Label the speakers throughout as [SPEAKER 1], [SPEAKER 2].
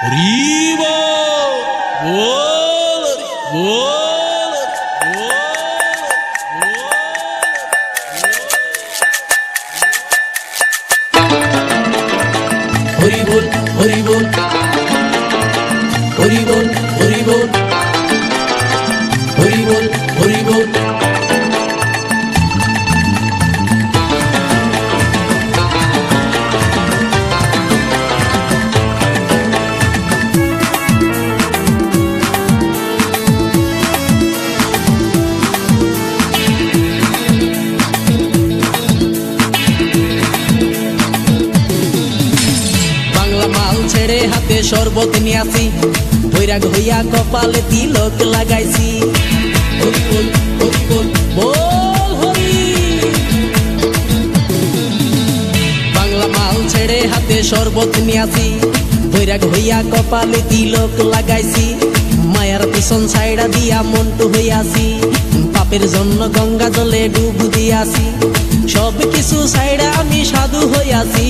[SPEAKER 1] হরিবো বল বল হরি বল হরি বল হরি বল হরি বল হরি বল হরি বল ছেড়ে হাতে শরবত নিয়াছি বৈরাগ হইয়া কপালে তিলক লাগাইছি হরি বল হরি বল বল হরি বাংলা মাল ছেড়ে হাতে শরবত নিয়াছি বৈরাগ হইয়া কপালে তিলক লাগাইছি মায়ার পিছন ছাইড়া দিয়া মন্টু হইয়াছি পাপের জন্য গঙ্গা জলে ডুব দিয়াছি সব কিছু ছাইড়া আমি সাধু হইয়াছি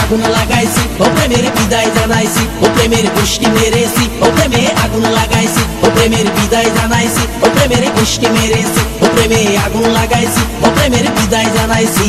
[SPEAKER 1] আগুন লাগাইছি ও প্রেমের বিদায় জানাইছি ও প্রেমের গোষ্ঠী মেরেছি ও প্রেমে আগুন লাগাইছি ও প্রেমের বিদায় জানাইছি ও প্রেমের গোষ্ঠী মেরেছি ও প্রেমে আগুন লাগাইছি ও প্রেমের বিদায় জানাইছি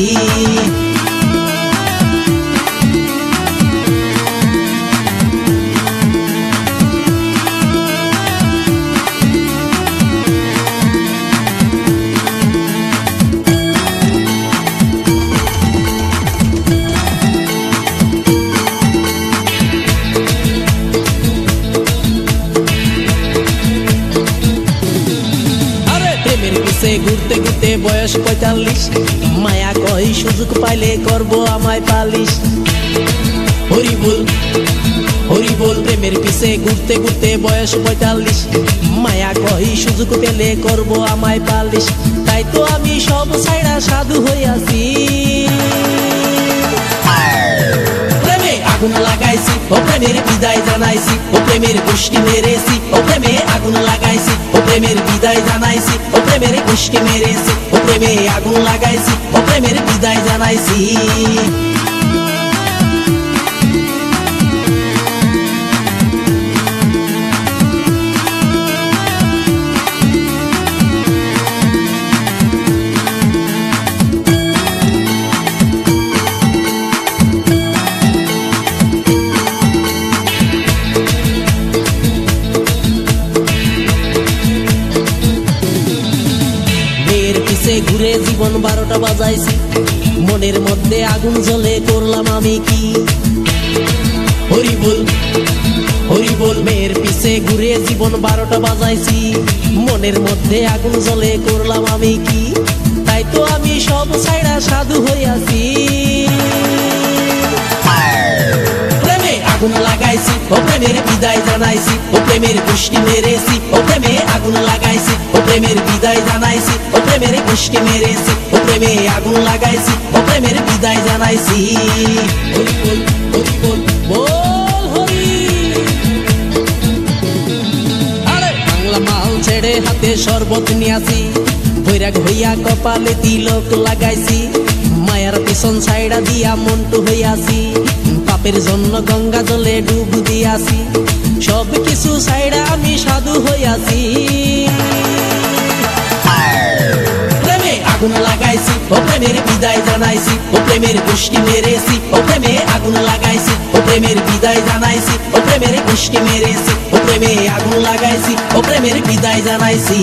[SPEAKER 1] ঘুরতে ঘুরতে বয়স ৪৫ মায়া কই সুযোগ পাইলে করব আমায় পালিশ হরি বল প্রেমের পিছে ঘুরতে ঘুরতে বয়স ৪৫ মায়া কই সুযোগ পেলে করব আমায় পালিশ তাই তো আমি সব ছাইড়া সাধু হইয়াছি আগুন লাগাইছি ও প্রেমের বিদায় জানাইছি ও প্রেমের গোষ্ঠী মেরেছি ও প্রেমে আগুন লাগাইছি ও প্রেমের বিদায় জানাইছি ও প্রেমের গোষ্ঠী মেরেছি ও প্রেমে আগুন লাগাইছি ও প্রেমের বিদায় জানাইছি ঘুরে জীবন ১২টা বাজাইছি মনের মধ্যে আগুন জ্বলে করলাম আমি কি হরি বল মেয়ের পিছে ঘুরে জীবন ১২টা বাজাইছি মনের মধ্যে আগুন জ্বলে করলাম আমি কি তাই তো আমি সব ছাইড়া সাধু হইয়াছি আগুন লাগাইছি ও প্রেমের বিদায় জানাইছি ও প্রেমের গোষ্ঠী মেরেছি ও প্রেমে আগুন লাগাইছি ও প্রেমের বিদায় জানাইছি ও প্রেমের গোষ্ঠী মেরেছি ও প্রেমে আগুন লাগাইছি ও প্রেমের বিদায় জানাইছি হরি বল হরি বল বল হরি আরে বাংলা মাল ছেড়ে হাতে শরবত নিয়াছি বৈরাগ হইয়া কপালে তিলক লাগাইছি মায়ার পিছন ছাইড়া দিয়া মন্টু হইয়াছি পাপের জন্য গঙ্গা জলে ডুব দিয়াছি সব কিছু ছাইড়া আমি সাধু হইয়াছি প্রেমে আগুন লাগাইছি ও প্রেমের বিদায় জানাইছি ও প্রেমের গোষ্ঠী মেরেছি ও প্রেমে আগুন লাগাইছি ও প্রেমের বিদায় জানাইছি ও প্রেমের গোষ্ঠী মেরেছি ও প্রেমে আগুন লাগাইছি ও প্রেমের বিদায় জানাইছি